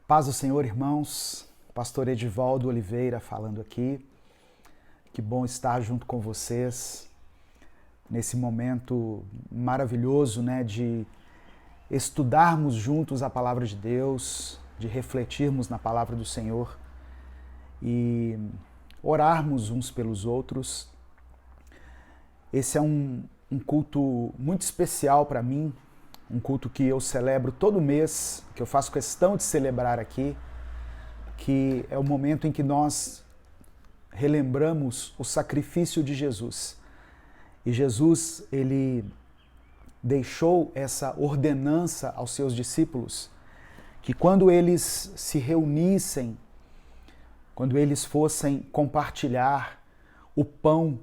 Paz do Senhor, irmãos. Pastor Edivaldo Oliveira falando aqui. Que bom estar junto com vocês nesse momento maravilhoso, né, de estudarmos juntos a palavra de Deus, de refletirmos na palavra do Senhor e orarmos uns pelos outros. Esse é um culto muito especial para mim, um culto que eu celebro todo mês, que eu faço questão de celebrar aqui, que é o momento em que nós relembramos o sacrifício de Jesus. E Jesus, ele deixou essa ordenança aos seus discípulos, que quando eles se reunissem, quando eles fossem compartilhar o pão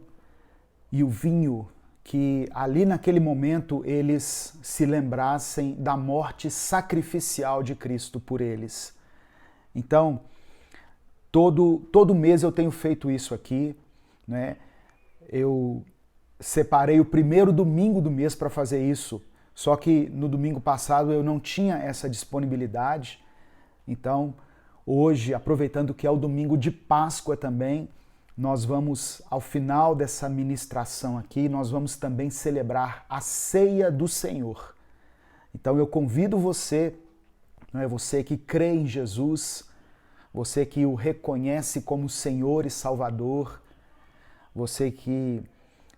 e o vinho, que ali naquele momento eles se lembrassem da morte sacrificial de Cristo por eles. Então, todo mês eu tenho feito isso aqui, né? Eu separei o primeiro domingo do mês para fazer isso, só que no domingo passado eu não tinha essa disponibilidade. Então, hoje, aproveitando que é o domingo de Páscoa também, nós vamos, ao final dessa ministração aqui, nós vamos também celebrar a ceia do Senhor. Então eu convido você, não é, você que crê em Jesus, você que o reconhece como Senhor e Salvador, você que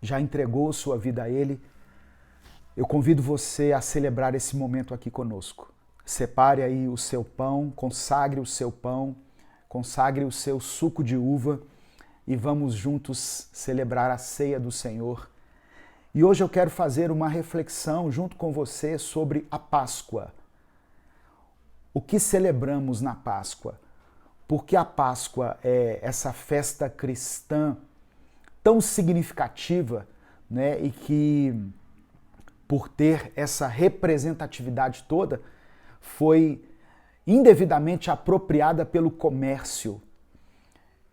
já entregou sua vida a Ele, eu convido você a celebrar esse momento aqui conosco. Separe aí o seu pão, consagre o seu pão, consagre o seu suco de uva, e vamos juntos celebrar a ceia do Senhor. E hoje eu quero fazer uma reflexão junto com você sobre a Páscoa. O que celebramos na Páscoa? Por que a Páscoa é essa festa cristã tão significativa, né? E que, por ter essa representatividade toda, foi indevidamente apropriada pelo comércio.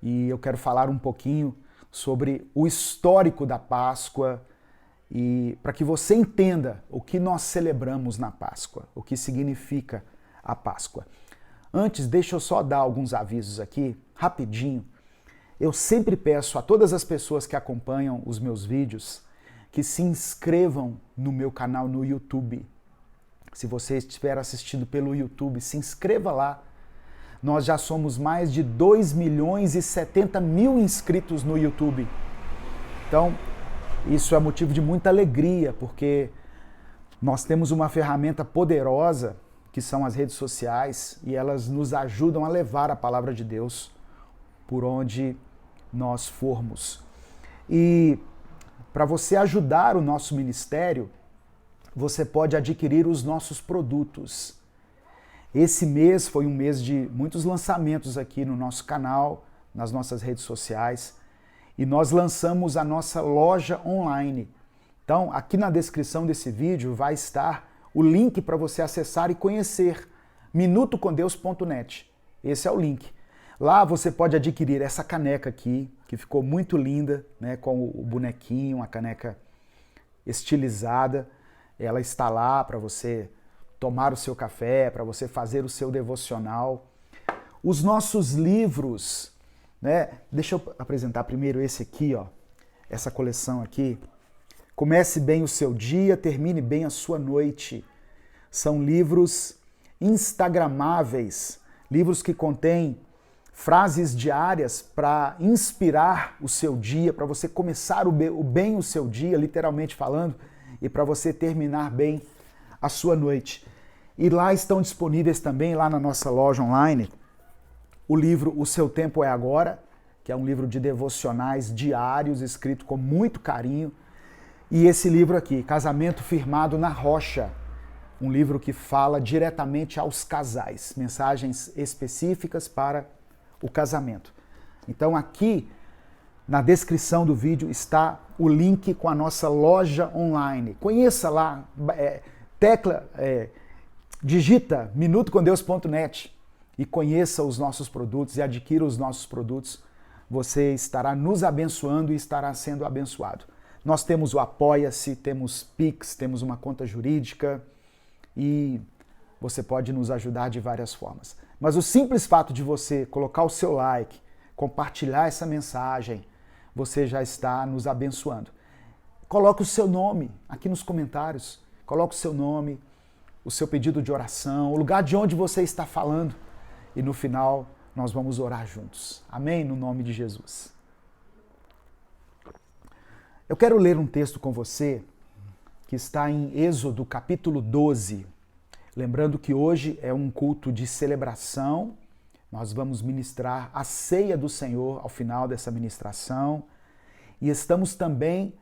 E eu quero falar um pouquinho sobre o histórico da Páscoa e para que você entenda o que nós celebramos na Páscoa, o que significa a Páscoa. Antes, deixa eu só dar alguns avisos aqui, rapidinho. Eu sempre peço a todas as pessoas que acompanham os meus vídeos que se inscrevam no meu canal no YouTube. Se você estiver assistindo pelo YouTube, se inscreva lá. Nós já somos mais de 2.070.000 inscritos no YouTube. Então, isso é motivo de muita alegria, porque nós temos uma ferramenta poderosa, que são as redes sociais, e elas nos ajudam a levar a palavra de Deus por onde nós formos. E para você ajudar o nosso ministério, você pode adquirir os nossos produtos. Esse mês foi um mês de muitos lançamentos aqui no nosso canal, nas nossas redes sociais, e nós lançamos a nossa loja online. Então, aqui na descrição desse vídeo vai estar o link para você acessar e conhecer, minutocomdeus.net. Esse é o link. Lá você pode adquirir essa caneca aqui, que ficou muito linda, né, com o bonequinho, uma caneca estilizada. Ela está lá para você tomar o seu café, para você fazer o seu devocional. Os nossos livros, né? Deixa eu apresentar primeiro esse aqui, ó. Essa coleção aqui. Comece bem o seu dia, termine bem a sua noite. São livros instagramáveis, livros que contêm frases diárias para inspirar o seu dia, para você começar bem o seu dia, literalmente falando, e para você terminar bem a sua noite. E lá estão disponíveis também, lá na nossa loja online, o livro O Seu Tempo é Agora, que é um livro de devocionais diários, escrito com muito carinho. E esse livro aqui, Casamento Firmado na Rocha, um livro que fala diretamente aos casais, mensagens específicas para o casamento. Então aqui, na descrição do vídeo, está o link com a nossa loja online. Conheça lá, digita minutocomdeus.net e conheça os nossos produtos e adquira os nossos produtos. Você estará nos abençoando e estará sendo abençoado. Nós temos o Apoia-se, temos Pix, temos uma conta jurídica e você pode nos ajudar de várias formas. Mas o simples fato de você colocar o seu like, compartilhar essa mensagem, você já está nos abençoando. Coloque o seu nome aqui nos comentários. Coloque o seu nome, o seu pedido de oração, o lugar de onde você está falando. E no final, nós vamos orar juntos. Amém? No nome de Jesus. Eu quero ler um texto com você que está em Êxodo, capítulo 12. Lembrando que hoje é um culto de celebração. Nós vamos ministrar a ceia do Senhor ao final dessa ministração. E estamos também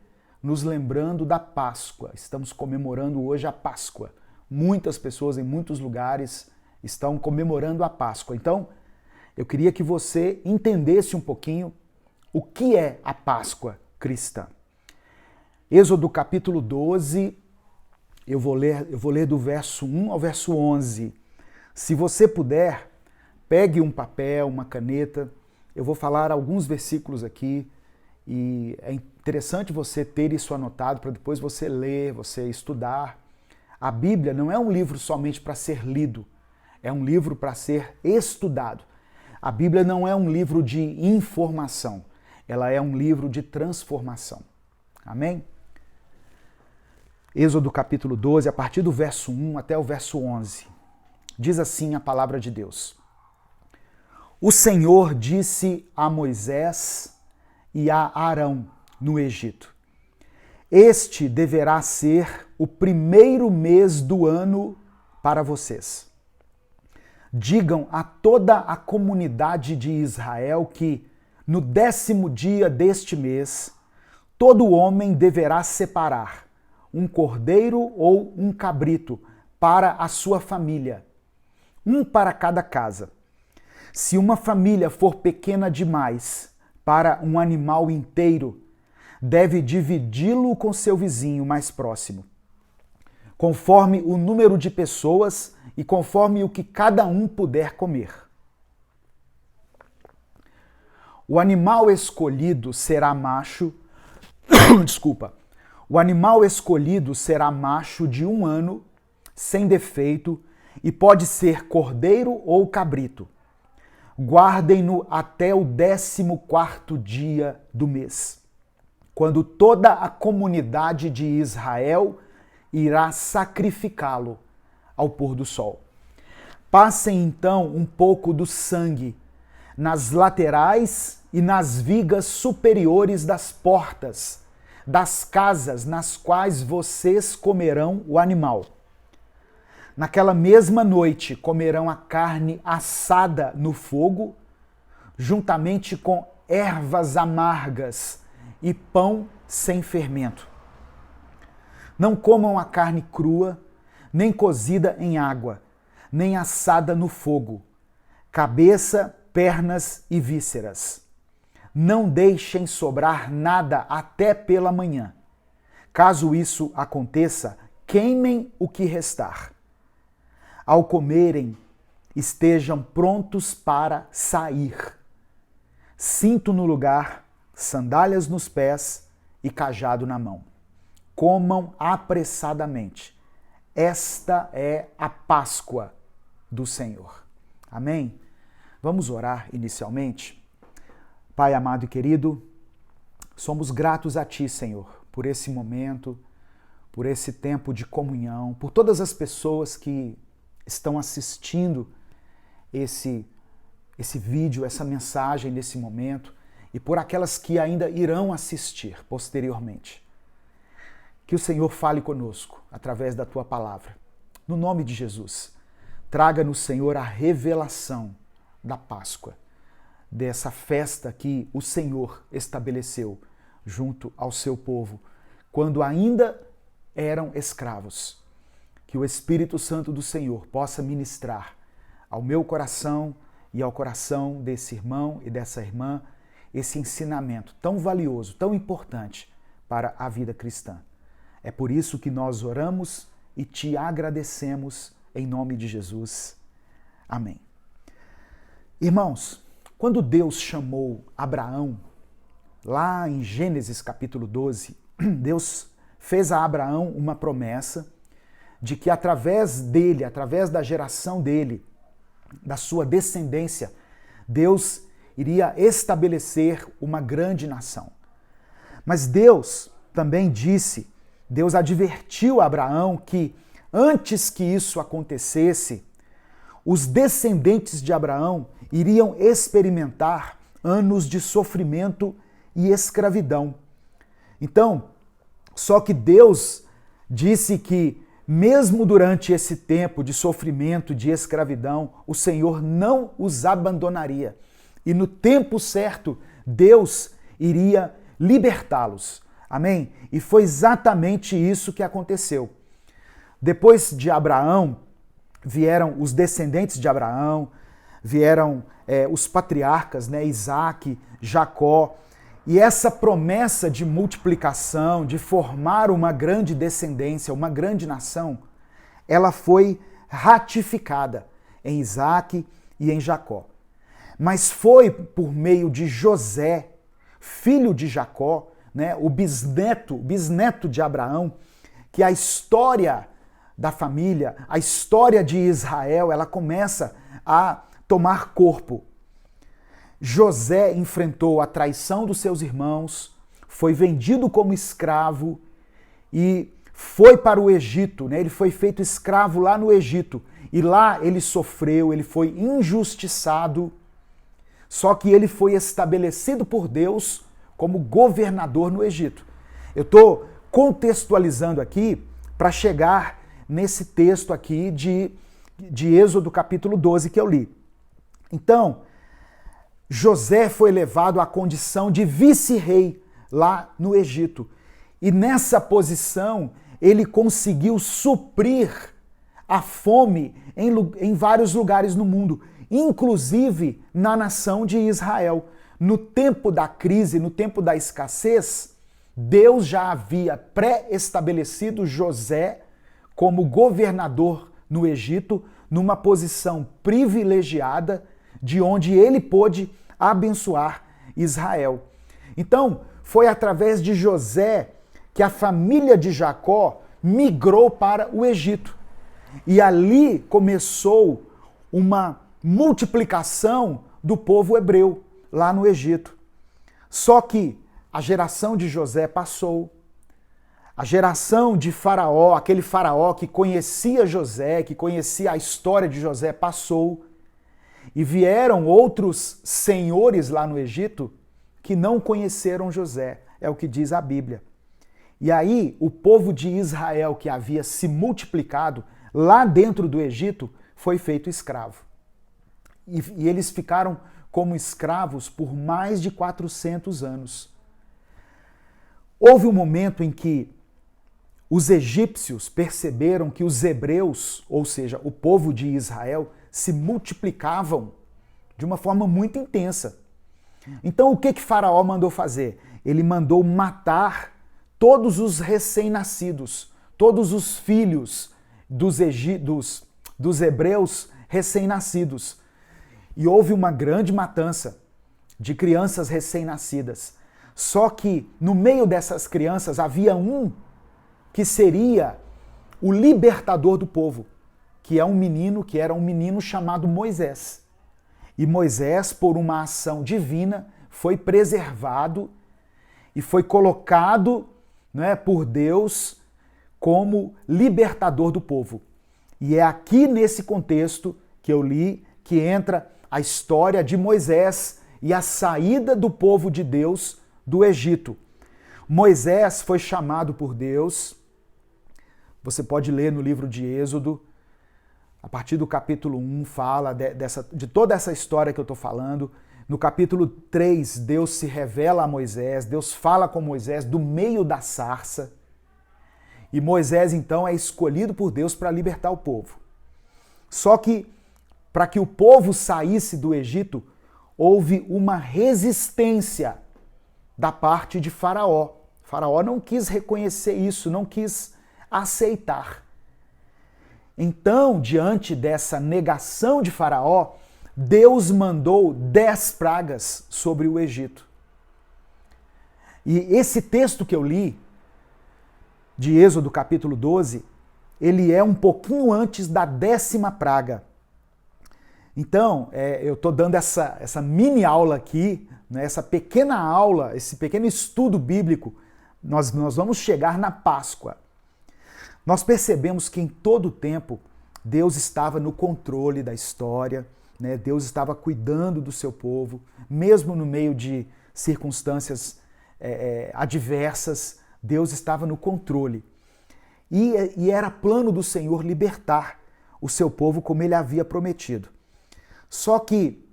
nos lembrando da Páscoa. Estamos comemorando hoje a Páscoa. Muitas pessoas em muitos lugares estão comemorando a Páscoa. Então, eu queria que você entendesse um pouquinho o que é a Páscoa cristã. Êxodo capítulo 12, eu vou ler do verso 1 ao verso 11. Se você puder, pegue um papel, uma caneta. Eu vou falar alguns versículos aqui e é interessante você ter isso anotado para depois você ler, você estudar. A Bíblia não é um livro somente para ser lido, é um livro para ser estudado. A Bíblia não é um livro de informação, ela é um livro de transformação. Amém? Êxodo capítulo 12, a partir do verso 1 até o verso 11. Diz assim a palavra de Deus. O Senhor disse a Moisés e a Arão no Egito: Este deverá ser o primeiro mês do ano para vocês. Digam a toda a comunidade de Israel que, no 10º dia deste mês, todo homem deverá separar um cordeiro ou um cabrito para a sua família, um para cada casa. Se uma família for pequena demais para um animal inteiro, deve dividi-lo com seu vizinho mais próximo, conforme o número de pessoas e conforme o que cada um puder comer. O animal escolhido será macho, O animal escolhido será macho de 1 ano, sem defeito, e pode ser cordeiro ou cabrito. Guardem-no até o 14º dia do mês, quando toda a comunidade de Israel irá sacrificá-lo ao pôr do sol. Passem então um pouco do sangue nas laterais e nas vigas superiores das portas das casas nas quais vocês comerão o animal. Naquela mesma noite comerão a carne assada no fogo, juntamente com ervas amargas e pão sem fermento. Não comam a carne crua, nem cozida em água, nem assada no fogo, cabeça, pernas e vísceras. Não deixem sobrar nada até pela manhã. Caso isso aconteça, queimem o que restar. Ao comerem, estejam prontos para sair. Cinto no lugar, sandálias nos pés e cajado na mão. Comam apressadamente. Esta é a Páscoa do Senhor. Amém? Vamos orar inicialmente? Pai amado e querido, somos gratos a Ti, Senhor, por esse momento, por esse tempo de comunhão, por todas as pessoas que estão assistindo esse vídeo, essa mensagem nesse momento, e por aquelas que ainda irão assistir posteriormente. Que o Senhor fale conosco através da Tua palavra. No nome de Jesus, traga-nos, Senhor, a revelação da Páscoa, dessa festa que o Senhor estabeleceu junto ao seu povo, quando ainda eram escravos. Que o Espírito Santo do Senhor possa ministrar ao meu coração e ao coração desse irmão e dessa irmã esse ensinamento tão valioso, tão importante para a vida cristã. É por isso que nós oramos e te agradecemos em nome de Jesus. Amém. Irmãos, quando Deus chamou Abraão, lá em Gênesis capítulo 12, Deus fez a Abraão uma promessa de que através dele, através da geração dele, da sua descendência, Deus iria estabelecer uma grande nação. Mas Deus também disse, Deus advertiu a Abraão que antes que isso acontecesse, os descendentes de Abraão iriam experimentar anos de sofrimento e escravidão. Então, só que Deus disse que mesmo durante esse tempo de sofrimento, de escravidão, o Senhor não os abandonaria. E no tempo certo, Deus iria libertá-los. Amém? E foi exatamente isso que aconteceu. Depois de Abraão, vieram os descendentes de Abraão, vieram os patriarcas, né? Isaac, Jacó. E essa promessa de multiplicação, de formar uma grande descendência, uma grande nação, ela foi ratificada em Isaac e em Jacó. Mas foi por meio de José, filho de Jacó, né, o bisneto de Abraão, que a história da família, a história de Israel, ela começa a tomar corpo. José enfrentou a traição dos seus irmãos, foi vendido como escravo e foi para o Egito, né? Ele foi feito escravo lá no Egito e lá ele sofreu, ele foi injustiçado, só que ele foi estabelecido por Deus como governador no Egito. Eu estou contextualizando aqui para chegar nesse texto aqui de Êxodo capítulo 12 que eu li. Então, José foi levado à condição de vice-rei lá no Egito. E nessa posição, ele conseguiu suprir a fome em vários lugares no mundo, inclusive na nação de Israel. No tempo da crise, no tempo da escassez, Deus já havia pré-estabelecido José como governador no Egito, numa posição privilegiada, de onde ele pôde abençoar Israel. Então, foi através de José que a família de Jacó migrou para o Egito. E ali começou uma multiplicação do povo hebreu lá no Egito. Só que a geração de José passou. A geração de Faraó, aquele Faraó que conhecia José, que conhecia a história de José, passou. E vieram outros senhores lá no Egito que não conheceram José, é o que diz a Bíblia. E aí o povo de Israel, que havia se multiplicado lá dentro do Egito, foi feito escravo. E eles ficaram como escravos por mais de 400 anos. Houve um momento em que os egípcios perceberam que os hebreus, ou seja, o povo de Israel, se multiplicavam de uma forma muito intensa. Então o que Faraó mandou fazer? Ele mandou matar todos os recém-nascidos, todos os filhos dos hebreus recém-nascidos. E houve uma grande matança de crianças recém-nascidas. Só que no meio dessas crianças havia um que seria o libertador do povo, que era um menino chamado Moisés. E Moisés, por uma ação divina, foi preservado e foi colocado, né, por Deus como libertador do povo. E é aqui nesse contexto que eu li que entra a história de Moisés e a saída do povo de Deus do Egito. Moisés foi chamado por Deus. Você pode ler no livro de Êxodo, a partir do capítulo 1, fala de toda essa história que eu estou falando. No capítulo 3, Deus se revela a Moisés, Deus fala com Moisés do meio da sarça. E Moisés, então, é escolhido por Deus para libertar o povo. Só que, para que o povo saísse do Egito, houve uma resistência da parte de Faraó. Faraó não quis reconhecer isso, não quis aceitar. Então, diante dessa negação de Faraó, Deus mandou 10 pragas sobre o Egito. E esse texto que eu li, de Êxodo capítulo 12, ele é um pouquinho antes da 10ª praga. Então, eu estou dando essa mini aula aqui, né, essa pequena aula, esse pequeno estudo bíblico, nós vamos chegar na Páscoa. Nós percebemos que em todo o tempo Deus estava no controle da história, né? Deus estava cuidando do seu povo, mesmo no meio de circunstâncias adversas, Deus estava no controle. E era plano do Senhor libertar o seu povo como ele havia prometido. Só que,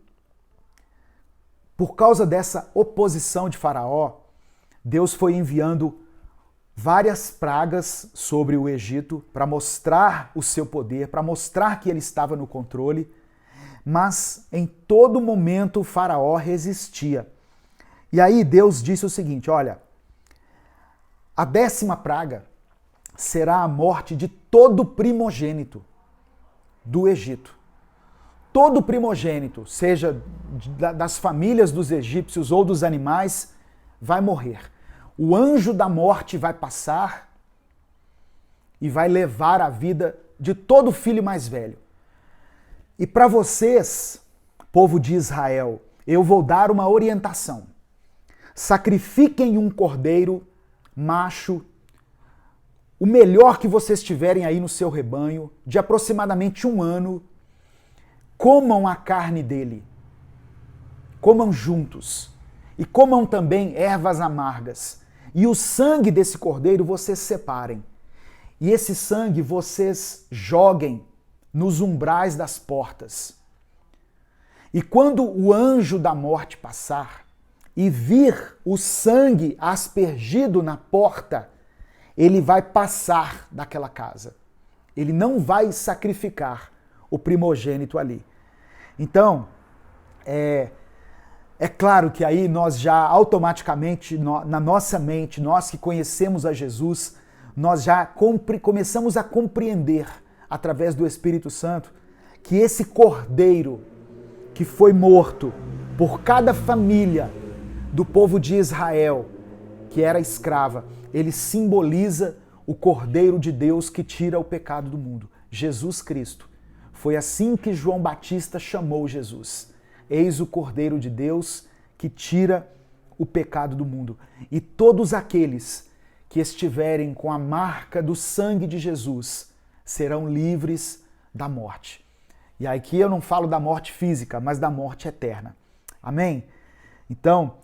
por causa dessa oposição de Faraó, Deus foi enviando várias pragas sobre o Egito para mostrar o seu poder, para mostrar que ele estava no controle, mas em todo momento o Faraó resistia. E aí Deus disse o seguinte, olha, a 10ª praga será a morte de todo primogênito do Egito. Todo primogênito, seja das famílias dos egípcios ou dos animais, vai morrer. O anjo da morte vai passar e vai levar a vida de todo filho mais velho. E para vocês, povo de Israel, eu vou dar uma orientação. Sacrifiquem um cordeiro macho, o melhor que vocês tiverem aí no seu rebanho, de aproximadamente 1 ano, comam a carne dele, comam juntos, e comam também ervas amargas, e o sangue desse cordeiro vocês separem, e esse sangue vocês joguem nos umbrais das portas. E quando o anjo da morte passar e vir o sangue aspergido na porta, ele vai passar daquela casa. Ele não vai sacrificar o primogênito ali. Então, é claro que aí nós já automaticamente, na nossa mente, nós que conhecemos a Jesus, nós já começamos a compreender, através do Espírito Santo, que esse cordeiro que foi morto por cada família do povo de Israel, que era escrava, ele simboliza o Cordeiro de Deus que tira o pecado do mundo, Jesus Cristo. Foi assim que João Batista chamou Jesus. Eis o Cordeiro de Deus que tira o pecado do mundo. E todos aqueles que estiverem com a marca do sangue de Jesus serão livres da morte. E aqui eu não falo da morte física, mas da morte eterna. Amém? Então,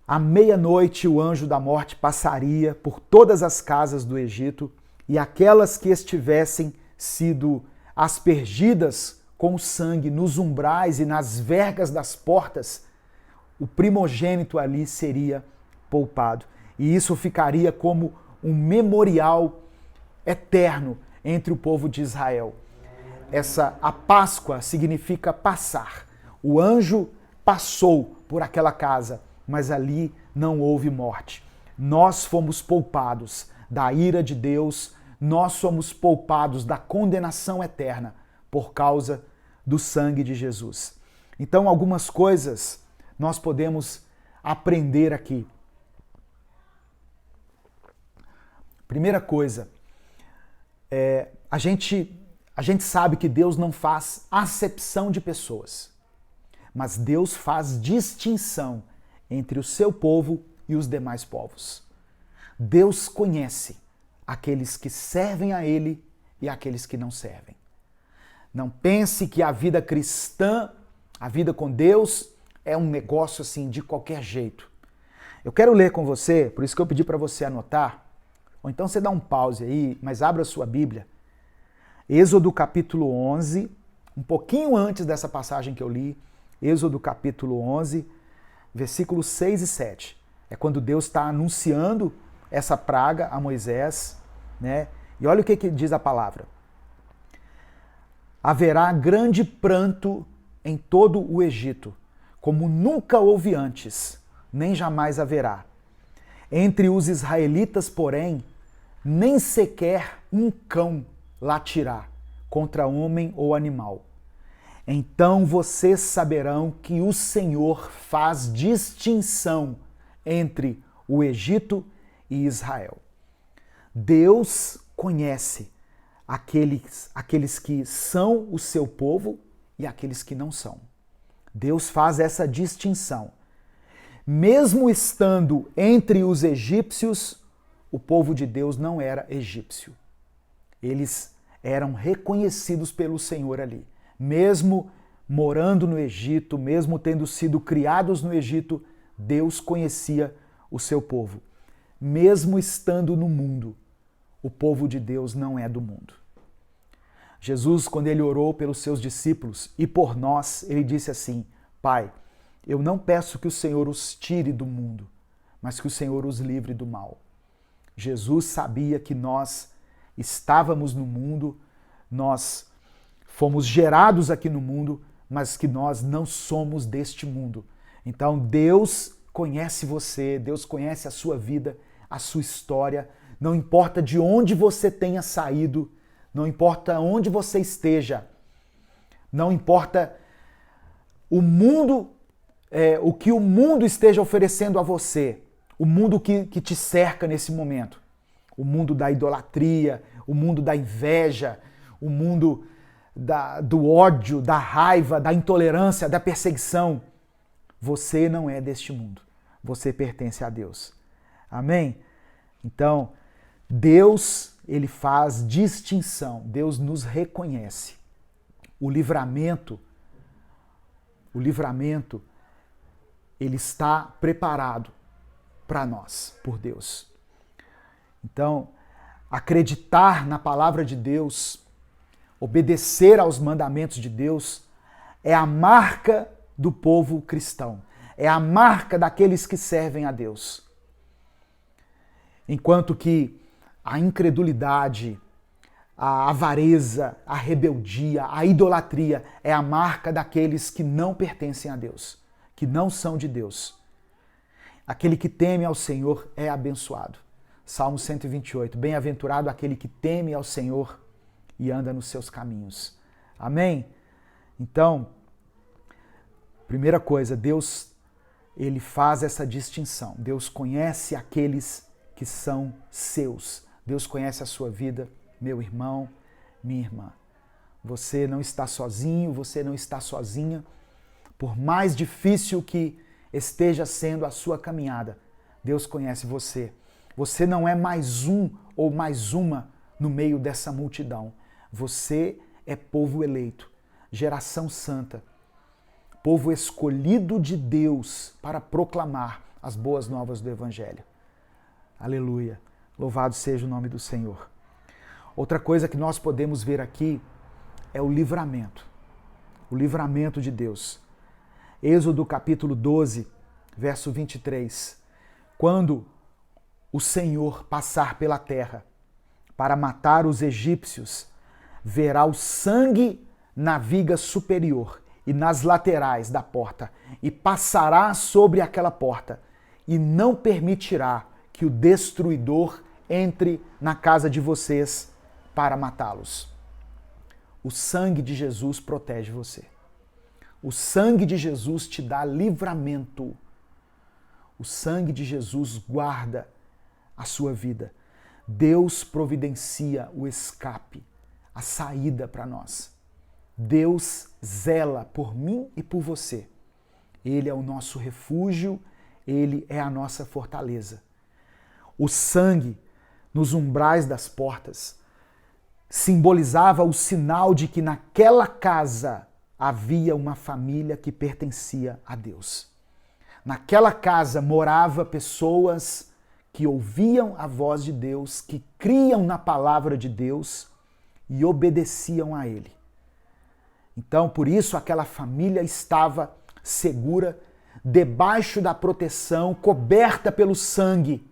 à meia-noite o anjo da morte passaria por todas as casas do Egito e aquelas que estivessem sido aspergidas com sangue nos umbrais e nas vergas das portas, o primogênito ali seria poupado. E isso ficaria como um memorial eterno entre o povo de Israel. A Páscoa significa passar. O anjo passou por aquela casa, mas ali não houve morte. Nós fomos poupados da ira de Deus, nós somos poupados da condenação eterna por causa do sangue de Jesus. Então, algumas coisas nós podemos aprender aqui. Primeira coisa, a gente sabe que Deus não faz acepção de pessoas, mas Deus faz distinção entre o seu povo e os demais povos. Deus conhece aqueles que servem a Ele e aqueles que não servem. Não pense que a vida cristã, a vida com Deus, é um negócio assim de qualquer jeito. Eu quero ler com você, por isso que eu pedi para você anotar, ou então você dá um pause aí, mas abra a sua Bíblia. Êxodo capítulo 11, um pouquinho antes dessa passagem que eu li, Êxodo capítulo 11, versículos 6 e 7. É quando Deus está anunciando essa praga a Moisés, né? E olha o que diz a palavra. Haverá grande pranto em todo o Egito, como nunca houve antes, nem jamais haverá. Entre os israelitas, porém, nem sequer um cão latirá contra homem ou animal. Então vocês saberão que o Senhor faz distinção entre o Egito e Israel. Deus conhece aqueles que são o seu povo e aqueles que não são. Deus faz essa distinção. Mesmo estando entre os egípcios, o povo de Deus não era egípcio. Eles eram reconhecidos pelo Senhor ali. Mesmo morando no Egito, mesmo tendo sido criados no Egito, Deus conhecia o seu povo. Mesmo estando no mundo, o povo de Deus não é do mundo. Jesus, quando ele orou pelos seus discípulos e por nós, ele disse assim: Pai, eu não peço que o Senhor os tire do mundo, mas que o Senhor os livre do mal. Jesus sabia que nós estávamos no mundo, nós fomos gerados aqui no mundo, mas que nós não somos deste mundo. Então Deus conhece você, Deus conhece a sua vida, a sua história, não importa de onde você tenha saído, não importa onde você esteja, não importa o mundo, o que o mundo esteja oferecendo a você, o mundo que te cerca nesse momento, o mundo da idolatria, o mundo da inveja, o mundo do ódio, da raiva, da intolerância, da perseguição. Você não é deste mundo, você pertence a Deus. Amém? Então, Deus, ele faz distinção, Deus nos reconhece. O livramento, ele está preparado para nós, por Deus. Então, acreditar na palavra de Deus, obedecer aos mandamentos de Deus, é a marca do povo cristão, é a marca daqueles que servem a Deus. Enquanto que a incredulidade, a avareza, a rebeldia, a idolatria é a marca daqueles que não pertencem a Deus, que não são de Deus. Aquele que teme ao Senhor é abençoado. Salmo 128, bem-aventurado aquele que teme ao Senhor e anda nos seus caminhos. Amém? Então, primeira coisa, Deus, ele faz essa distinção. Deus conhece aqueles que são seus. Deus conhece a sua vida, meu irmão, minha irmã. Você não está sozinho, você não está sozinha. Por mais difícil que esteja sendo a sua caminhada, Deus conhece você. Você não é mais um ou mais uma no meio dessa multidão. Você é povo eleito, geração santa, povo escolhido de Deus para proclamar as boas novas do Evangelho. Aleluia! Louvado seja o nome do Senhor. Outra coisa que nós podemos ver aqui é o livramento de Deus. Êxodo capítulo 12, verso 23. Quando o Senhor passar pela terra para matar os egípcios, verá o sangue na viga superior e nas laterais da porta, e passará sobre aquela porta, e não permitirá que o destruidor entre na casa de vocês para matá-los. O sangue de Jesus protege você. O sangue de Jesus te dá livramento. O sangue de Jesus guarda a sua vida. Deus providencia o escape, a saída para nós. Deus zela por mim e por você. Ele é o nosso refúgio, ele é a nossa fortaleza. O sangue nos umbrais das portas simbolizava o sinal de que naquela casa havia uma família que pertencia a Deus. Naquela casa morava pessoas que ouviam a voz de Deus, que criam na palavra de Deus e obedeciam a Ele. Então, por isso, aquela família estava segura, debaixo da proteção, coberta pelo sangue,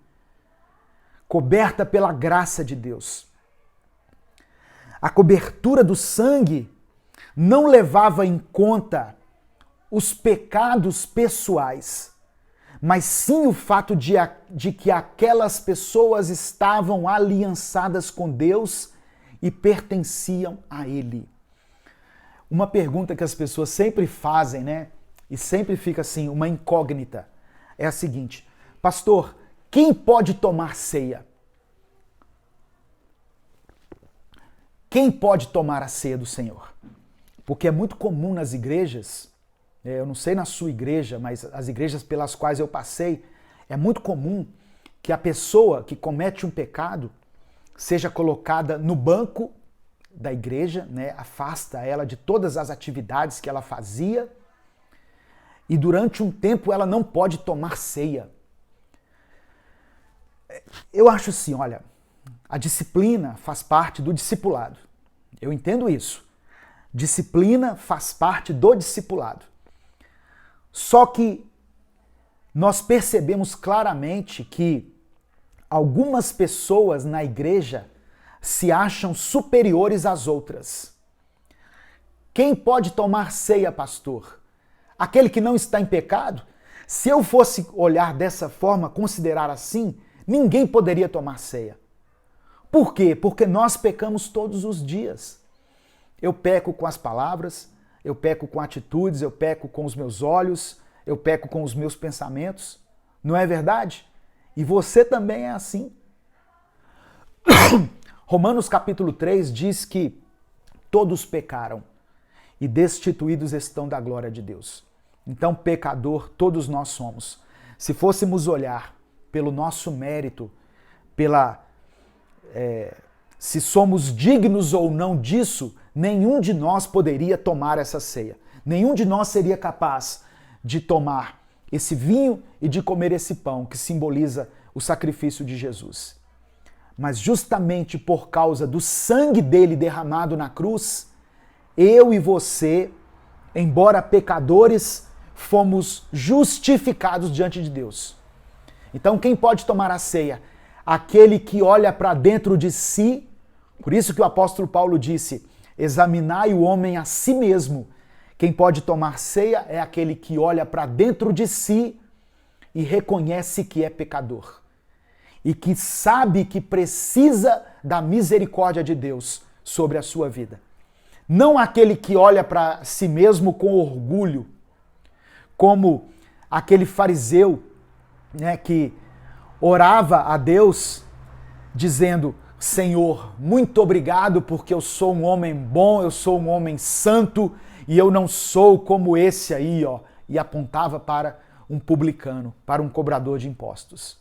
coberta pela graça de Deus. A cobertura do sangue não levava em conta os pecados pessoais, mas sim o fato de que aquelas pessoas estavam aliançadas com Deus e pertenciam a Ele. Uma pergunta que as pessoas sempre fazem, né? E sempre fica assim, uma incógnita, é a seguinte: pastor, quem pode tomar ceia? quem pode tomar a ceia do Senhor? Porque é muito comum nas igrejas, eu não sei na sua igreja, mas as igrejas pelas quais eu passei, é muito comum que a pessoa que comete um pecado seja colocada no banco da igreja, né? Afasta ela de todas as atividades que ela fazia e durante um tempo ela não pode tomar ceia. Eu acho assim, olha, a disciplina faz parte do discipulado. Eu entendo isso. Disciplina faz parte do discipulado. Só que nós percebemos claramente que algumas pessoas na igreja se acham superiores às outras. Quem pode tomar ceia, pastor? Aquele que não está em pecado? Se eu fosse olhar dessa forma, considerar assim, ninguém poderia tomar ceia. Por quê? Porque nós pecamos todos os dias. Eu peco com as palavras, eu peco com atitudes, eu peco com os meus olhos, eu peco com os meus pensamentos. Não é verdade? E você também é assim. Romanos capítulo 3 diz que todos pecaram e destituídos estão da glória de Deus. Então, pecador, todos nós somos. Se fôssemos olhar pelo nosso mérito, se somos dignos ou não disso, nenhum de nós poderia tomar essa ceia. Nenhum de nós seria capaz de tomar esse vinho e de comer esse pão que simboliza o sacrifício de Jesus. Mas justamente por causa do sangue dele derramado na cruz, eu e você, embora pecadores, fomos justificados diante de Deus. Então quem pode tomar a ceia? Aquele que olha para dentro de si. Por isso que o apóstolo Paulo disse, examinai o homem a si mesmo. Quem pode tomar ceia é aquele que olha para dentro de si e reconhece que é pecador. E que sabe que precisa da misericórdia de Deus sobre a sua vida. Não aquele que olha para si mesmo com orgulho, como aquele fariseu, né, que orava a Deus dizendo, Senhor, muito obrigado porque eu sou um homem bom, eu sou um homem santo e eu não sou como esse aí, ó, e apontava para um publicano, para um cobrador de impostos.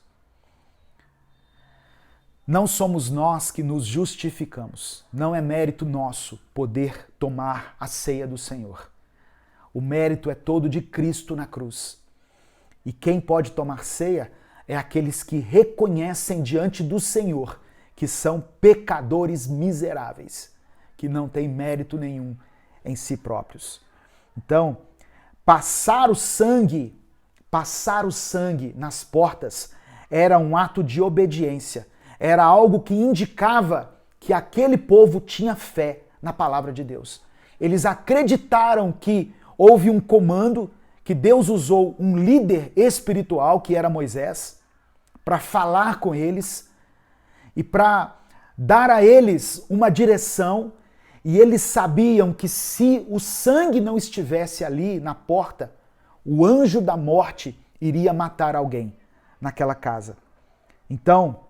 Não somos nós que nos justificamos. Não é mérito nosso poder tomar a ceia do Senhor. O mérito é todo de Cristo na cruz. E quem pode tomar ceia é aqueles que reconhecem diante do Senhor que são pecadores miseráveis, que não têm mérito nenhum em si próprios. Então, passar o sangue nas portas era um ato de obediência. Era algo que indicava que aquele povo tinha fé na palavra de Deus. Eles acreditaram que houve um comando, que Deus usou um líder espiritual, que era Moisés, para falar com eles e para dar a eles uma direção. E eles sabiam que se o sangue não estivesse ali na porta, o anjo da morte iria matar alguém naquela casa. Então,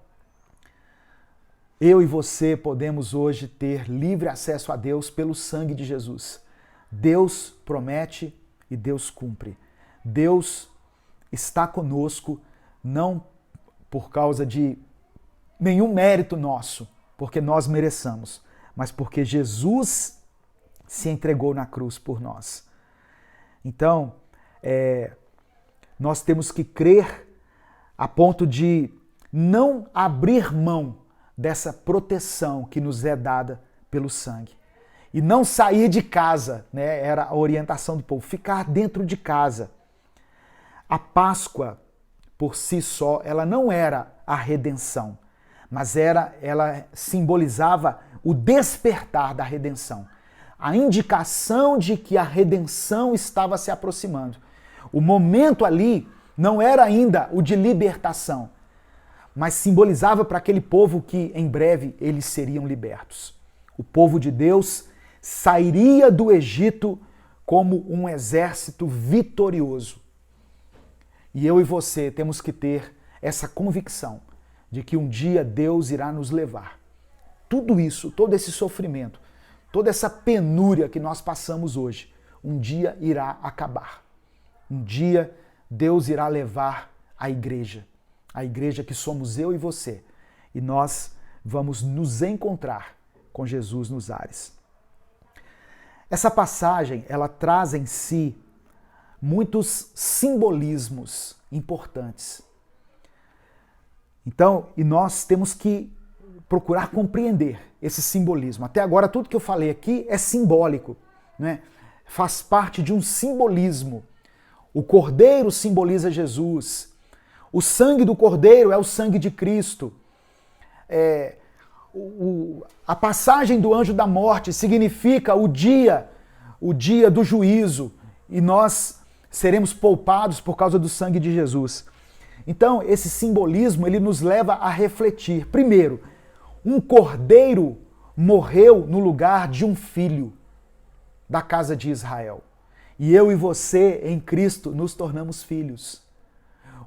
eu e você podemos hoje ter livre acesso a Deus pelo sangue de Jesus. Deus promete e Deus cumpre. Deus está conosco, não por causa de nenhum mérito nosso, porque nós mereçamos, mas porque Jesus se entregou na cruz por nós. Então, nós temos que crer a ponto de não abrir mão dessa proteção que nos é dada pelo sangue. E não sair de casa, né? Era a orientação do povo, ficar dentro de casa. A Páscoa, por si só, ela não era a redenção, mas ela simbolizava o despertar da redenção. A indicação de que a redenção estava se aproximando. O momento ali não era ainda o de libertação, mas simbolizava para aquele povo que em breve eles seriam libertos. O povo de Deus sairia do Egito como um exército vitorioso. E eu e você temos que ter essa convicção de que um dia Deus irá nos levar tudo isso, todo esse sofrimento, toda essa penúria que nós passamos hoje, um dia irá acabar. Um dia Deus irá levar a igreja que somos eu e você, e nós vamos nos encontrar com Jesus nos ares. Essa passagem, ela traz em si muitos simbolismos importantes. Então, e nós temos que procurar compreender esse simbolismo. Até agora, tudo que eu falei aqui é simbólico, né? Faz parte de um simbolismo. O cordeiro simboliza Jesus. O sangue do cordeiro é o sangue de Cristo. A passagem do anjo da morte significa o dia do juízo, e nós seremos poupados por causa do sangue de Jesus. Então, esse simbolismo, ele nos leva a refletir. Primeiro, um cordeiro morreu no lugar de um filho da casa de Israel. E eu e você, em Cristo, nos tornamos filhos.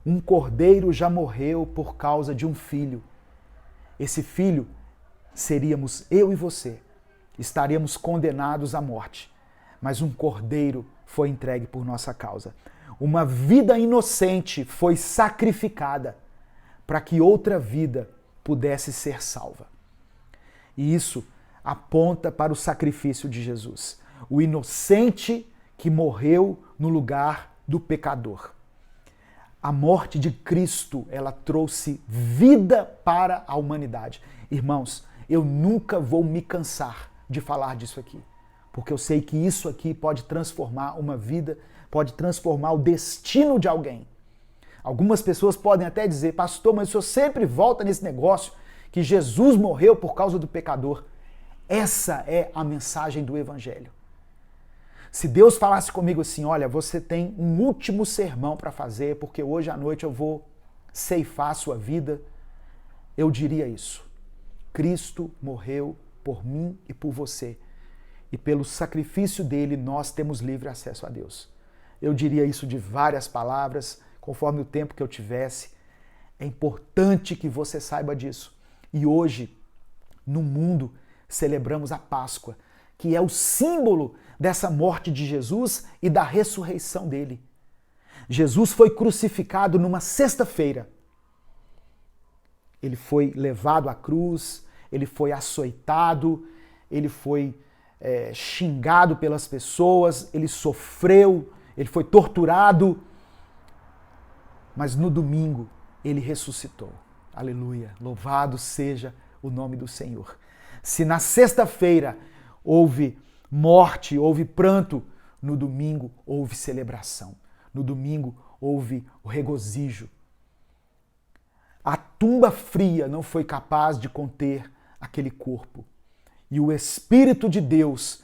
Um cordeiro já morreu por causa de um filho. Esse filho seríamos eu e você. Estaríamos condenados à morte. Mas um cordeiro foi entregue por nossa causa. Uma vida inocente foi sacrificada para que outra vida pudesse ser salva. E isso aponta para o sacrifício de Jesus. O inocente que morreu no lugar do pecador. A morte de Cristo, ela trouxe vida para a humanidade. Irmãos, eu nunca vou me cansar de falar disso aqui, porque eu sei que isso aqui pode transformar uma vida, pode transformar o destino de alguém. Algumas pessoas podem até dizer, pastor, mas o senhor sempre volta nesse negócio que Jesus morreu por causa do pecador. Essa é a mensagem do Evangelho. Se Deus falasse comigo assim, olha, você tem um último sermão para fazer, porque hoje à noite eu vou ceifar a sua vida, eu diria isso. Cristo morreu por mim e por você. E pelo sacrifício dele, nós temos livre acesso a Deus. Eu diria isso de várias palavras, conforme o tempo que eu tivesse. É importante que você saiba disso. E hoje, no mundo, celebramos a Páscoa, que é o símbolo dessa morte de Jesus e da ressurreição dele. Jesus foi crucificado numa sexta-feira. Ele foi levado à cruz, ele foi açoitado, ele foi xingado pelas pessoas, ele sofreu, ele foi torturado, mas no domingo ele ressuscitou. Aleluia! Louvado seja o nome do Senhor. Se na sexta-feira houve morte, houve pranto, no domingo houve celebração. No domingo houve o regozijo. A tumba fria não foi capaz de conter aquele corpo. E o Espírito de Deus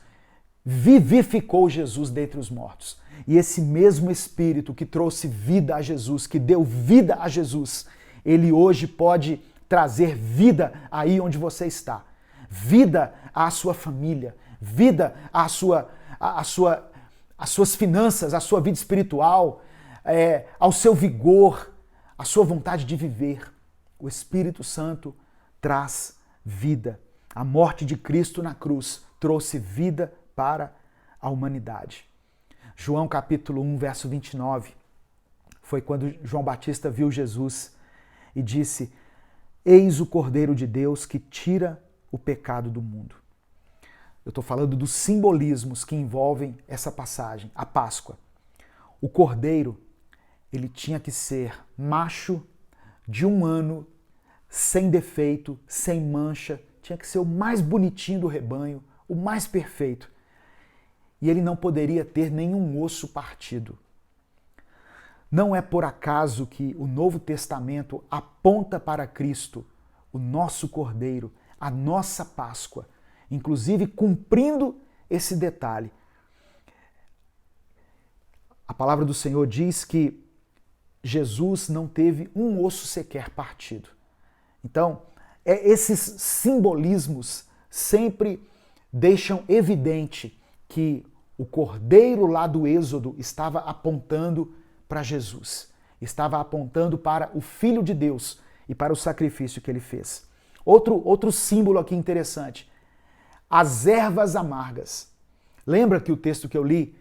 vivificou Jesus dentre os mortos. E esse mesmo Espírito que trouxe vida a Jesus, que deu vida a Jesus, ele hoje pode trazer vida aí onde você está. Vida à sua família, vida às suas finanças, à sua vida espiritual, ao seu vigor, à sua vontade de viver. O Espírito Santo traz vida. A morte de Cristo na cruz trouxe vida para a humanidade. João capítulo 1, verso 29, foi quando João Batista viu Jesus e disse: Eis o Cordeiro de Deus que tira o pecado do mundo. Eu estou falando dos simbolismos que envolvem essa passagem, a Páscoa. O cordeiro, ele tinha que ser macho, de 1 ano, sem defeito, sem mancha, tinha que ser o mais bonitinho do rebanho, o mais perfeito. E ele não poderia ter nenhum osso partido. Não é por acaso que o Novo Testamento aponta para Cristo, o nosso Cordeiro, a nossa Páscoa, inclusive cumprindo esse detalhe. A palavra do Senhor diz que Jesus não teve um osso sequer partido. Então, esses simbolismos sempre deixam evidente que o Cordeiro lá do Êxodo estava apontando para Jesus, estava apontando para o Filho de Deus e para o sacrifício que ele fez. Outro símbolo aqui interessante. As ervas amargas. Lembra que o texto que eu li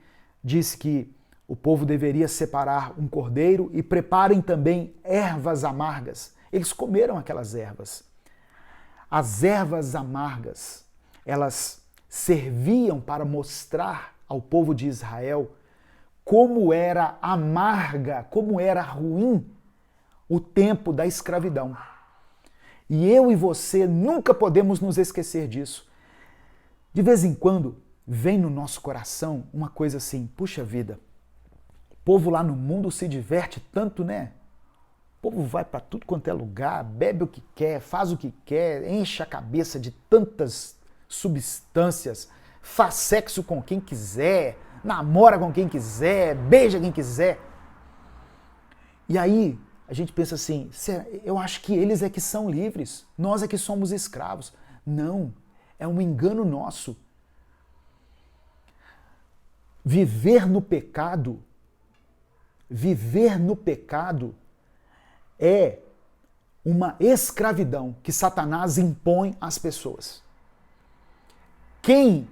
disse que o povo deveria separar um cordeiro e preparem também ervas amargas. Eles comeram aquelas ervas. As ervas amargas, elas serviam para mostrar ao povo de Israel como era amarga, como era ruim o tempo da escravidão. E eu e você nunca podemos nos esquecer disso. De vez em quando vem no nosso coração uma coisa assim, puxa vida, o povo lá no mundo se diverte tanto, né? O povo vai para tudo quanto é lugar, bebe o que quer, faz o que quer, enche a cabeça de tantas substâncias, faz sexo com quem quiser, namora com quem quiser, beija quem quiser. E aí a gente pensa assim, eu acho que eles é que são livres, nós é que somos escravos. Não, é um engano nosso. Viver no pecado é uma escravidão que Satanás impõe às pessoas. Quem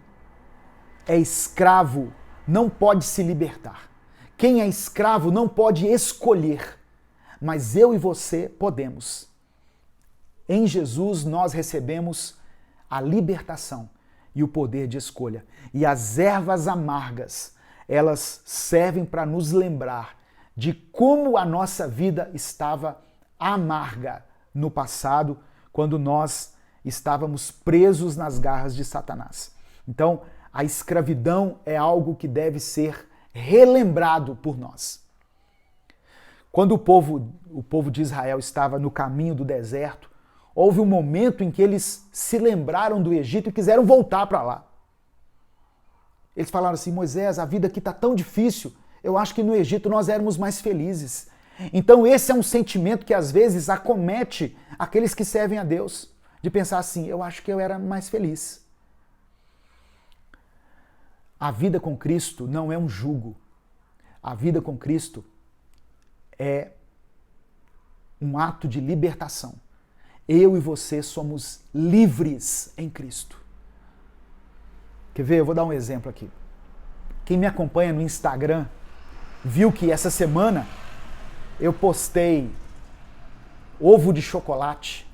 é escravo não pode se libertar. Quem é escravo não pode escolher. Mas eu e você podemos. Em Jesus nós recebemos a libertação e o poder de escolha. E as ervas amargas, elas servem para nos lembrar de como a nossa vida estava amarga no passado, quando nós estávamos presos nas garras de Satanás. Então, a escravidão é algo que deve ser relembrado por nós. Quando o povo de Israel estava no caminho do deserto, houve um momento em que eles se lembraram do Egito e quiseram voltar para lá. Eles falaram assim, Moisés, a vida aqui está tão difícil, eu acho que no Egito nós éramos mais felizes. Então esse é um sentimento que às vezes acomete aqueles que servem a Deus, de pensar assim, eu acho que eu era mais feliz. A vida com Cristo não é um jugo. A vida com Cristo é um ato de libertação. Eu e você somos livres em Cristo. Quer ver? Eu vou dar um exemplo aqui. Quem me acompanha no Instagram viu que essa semana eu postei ovo de chocolate,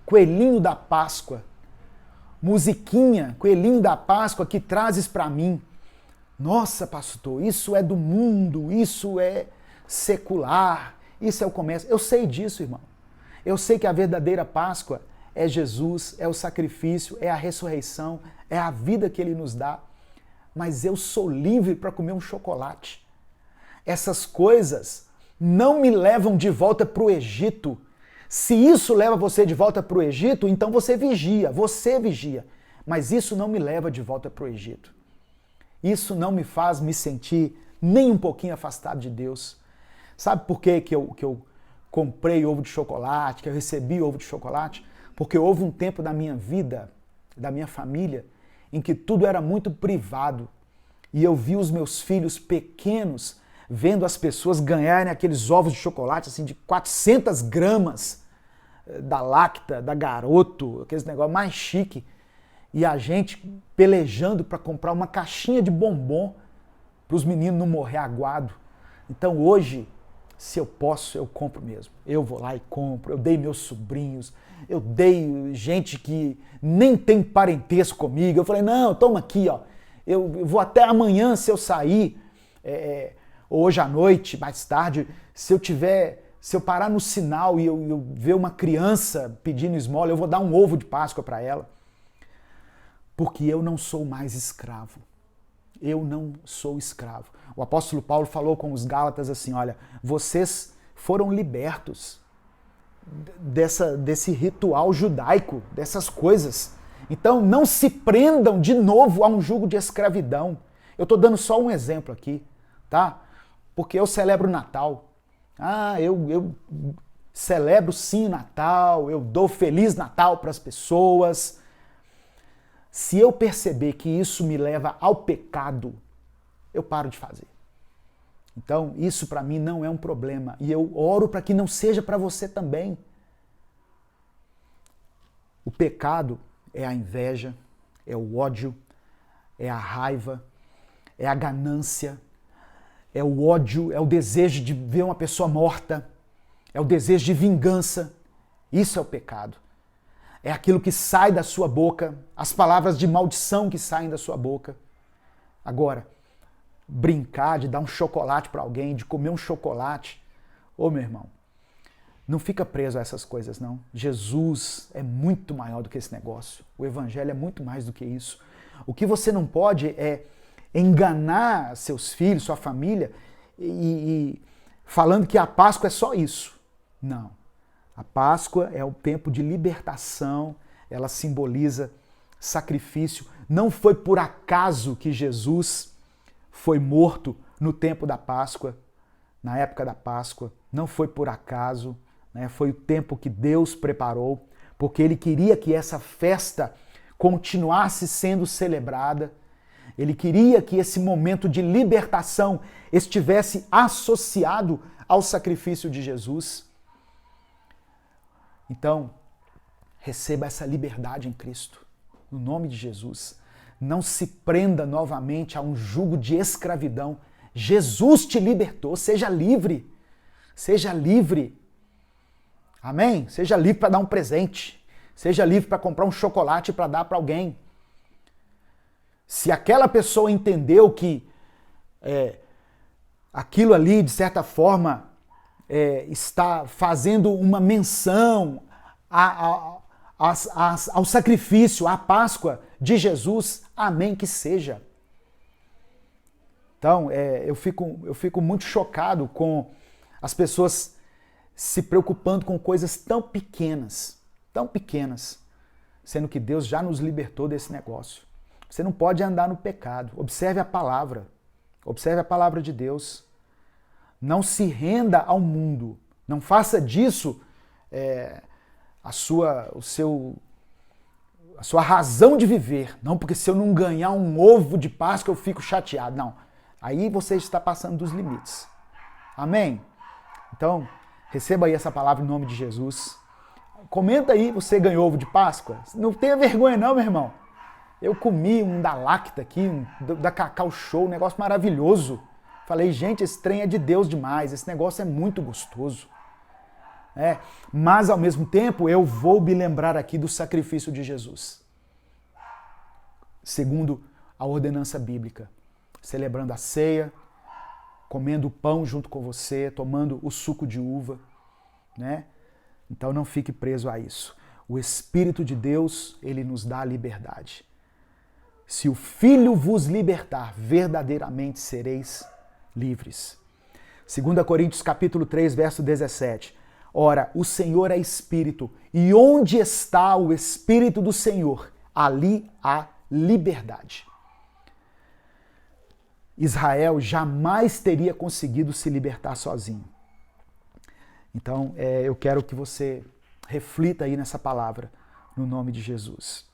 coelhinho da Páscoa, musiquinha, coelhinho da Páscoa que trazes para mim. Nossa, pastor, isso é do mundo, isso é secular, isso é o comércio. Eu sei disso, irmão. Eu sei que a verdadeira Páscoa é Jesus, é o sacrifício, é a ressurreição, é a vida que Ele nos dá. Mas eu sou livre para comer um chocolate. Essas coisas não me levam de volta para o Egito. Se isso leva você de volta para o Egito, então você vigia. Mas isso não me leva de volta para o Egito. Isso não me faz me sentir nem um pouquinho afastado de Deus. Sabe por que eu comprei ovo de chocolate, que eu recebi ovo de chocolate? Porque houve um tempo da minha vida, da minha família, em que tudo era muito privado. E eu vi os meus filhos pequenos vendo as pessoas ganharem aqueles ovos de chocolate assim, de 400 gramas da Lacta, da Garoto, aqueles negócios mais chique. E a gente pelejando para comprar uma caixinha de bombom para os meninos não morrer aguado. Então hoje, se eu posso, eu compro mesmo. Eu vou lá e compro. Eu dei meus sobrinhos, eu dei gente que nem tem parentesco comigo. Eu falei, não, toma aqui, ó. Eu vou até amanhã, se eu sair, hoje à noite, mais tarde, se eu parar no sinal e eu ver uma criança pedindo esmola, eu vou dar um ovo de Páscoa para ela. Porque eu não sou mais escravo. Eu não sou escravo. O apóstolo Paulo falou com os Gálatas assim, olha, vocês foram libertos desse ritual judaico, dessas coisas. Então não se prendam de novo a um jugo de escravidão. Eu estou dando só um exemplo aqui, tá? Porque eu celebro o Natal. Eu celebro sim o Natal, eu dou Feliz Natal para as pessoas. Se eu perceber que isso me leva ao pecado, eu paro de fazer. Então, isso para mim não é um problema. E eu oro para que não seja para você também. O pecado é a inveja, é o ódio, é a raiva, é a ganância, é o ódio, é o desejo de ver uma pessoa morta, é o desejo de vingança. Isso é o pecado. É aquilo que sai da sua boca, as palavras de maldição que saem da sua boca. Agora, brincar de dar um chocolate para alguém, de comer um chocolate, ô meu irmão, não fica preso a essas coisas, não. Jesus é muito maior do que esse negócio. O evangelho é muito mais do que isso. O que você não pode é enganar seus filhos, sua família, e falando que a Páscoa é só isso. Não. A Páscoa é o tempo de libertação, ela simboliza sacrifício. Não foi por acaso que Jesus foi morto no tempo da Páscoa, na época da Páscoa. Não foi por acaso. Foi o tempo que Deus preparou, porque Ele queria que essa festa continuasse sendo celebrada. Ele queria que esse momento de libertação estivesse associado ao sacrifício de Jesus. Então, receba essa liberdade em Cristo, no nome de Jesus. Não se prenda novamente a um jugo de escravidão. Jesus te libertou, seja livre. Seja livre. Amém? Seja livre para dar um presente. Seja livre para comprar um chocolate para dar para alguém. Se aquela pessoa entendeu que aquilo ali, de certa forma, está fazendo uma menção ao sacrifício, à Páscoa de Jesus, amém que seja. Então, eu fico muito chocado com as pessoas se preocupando com coisas tão pequenas, sendo que Deus já nos libertou desse negócio. Você não pode andar no pecado. Observe a palavra de Deus. Não se renda ao mundo. Não faça disso a sua razão de viver. Não, porque se eu não ganhar um ovo de Páscoa eu fico chateado. Não. Aí você está passando dos limites. Amém? Então, receba aí essa palavra em nome de Jesus. Comenta aí, você ganhou ovo de Páscoa? Não tenha vergonha não, meu irmão. Eu comi um da Lacta aqui, da Cacau Show, um negócio maravilhoso. Falei, gente, esse trem é de Deus demais, esse negócio é muito gostoso. Mas, ao mesmo tempo, eu vou me lembrar aqui do sacrifício de Jesus. Segundo a ordenança bíblica. Celebrando a ceia, comendo o pão junto com você, tomando o suco de uva, né? Então não fique preso a isso. O Espírito de Deus, ele nos dá a liberdade. Se o Filho vos libertar, verdadeiramente sereis livres. 2 Coríntios capítulo 3, verso 17. Ora, o Senhor é Espírito, e onde está o Espírito do Senhor, ali há liberdade. Israel jamais teria conseguido se libertar sozinho. Então, eu quero que você reflita aí nessa palavra, no nome de Jesus.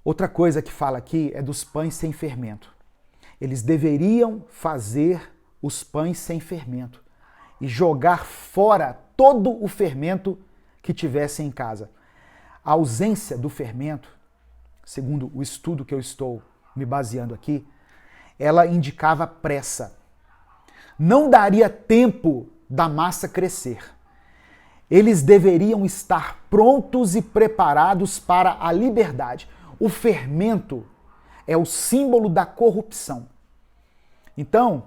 Outra coisa que fala aqui é dos pães sem fermento. Eles deveriam fazer os pães sem fermento e jogar fora todo o fermento que tivesse em casa. A ausência do fermento, segundo o estudo que eu estou me baseando aqui, ela indicava pressa. Não daria tempo da massa crescer. Eles deveriam estar prontos e preparados para a liberdade. O fermento é o símbolo da corrupção. Então,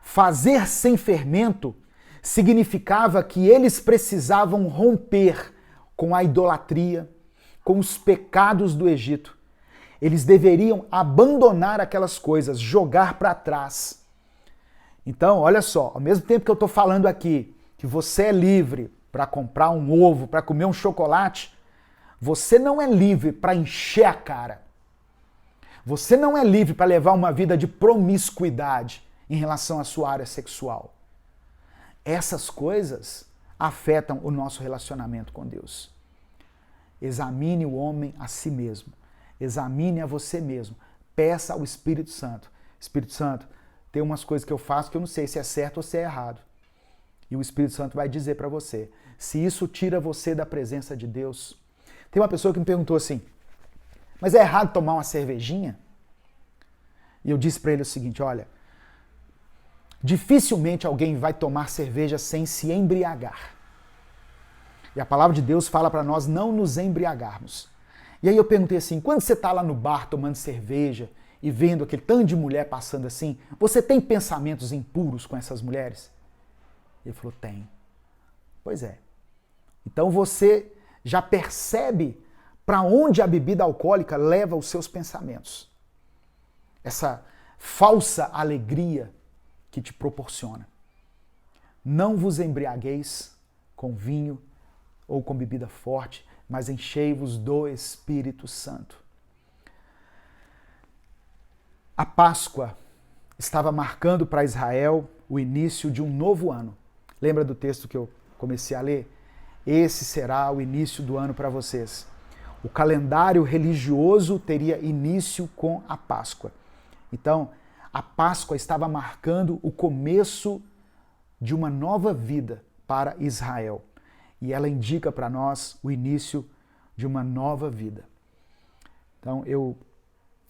fazer sem fermento significava que eles precisavam romper com a idolatria, com os pecados do Egito. Eles deveriam abandonar aquelas coisas, jogar para trás. Então, olha só, ao mesmo tempo que eu estou falando aqui que você é livre para comprar um ovo, para comer um chocolate, você não é livre para encher a cara. Você não é livre para levar uma vida de promiscuidade em relação à sua área sexual. Essas coisas afetam o nosso relacionamento com Deus. Examine o homem a si mesmo. Examine a você mesmo. Peça ao Espírito Santo. Espírito Santo, tem umas coisas que eu faço que eu não sei se é certo ou se é errado. E o Espírito Santo vai dizer para você. Se isso tira você da presença de Deus, Tem uma pessoa que me perguntou assim, mas é errado tomar uma cervejinha? E eu disse para ele o seguinte, olha, dificilmente alguém vai tomar cerveja sem se embriagar. E a palavra de Deus fala para nós não nos embriagarmos. E aí eu perguntei assim, quando você está lá no bar tomando cerveja e vendo aquele tanto de mulher passando assim, você tem pensamentos impuros com essas mulheres? Ele falou, tem. Pois é. Então você já percebe para onde a bebida alcoólica leva os seus pensamentos. Essa falsa alegria que te proporciona. Não vos embriagueis com vinho ou com bebida forte, mas enchei-vos do Espírito Santo. A Páscoa estava marcando para Israel o início de um novo ano. Lembra do texto que eu comecei a ler? Esse será o início do ano para vocês. O calendário religioso teria início com a Páscoa. Então, a Páscoa estava marcando o começo de uma nova vida para Israel. E ela indica para nós o início de uma nova vida. Então, eu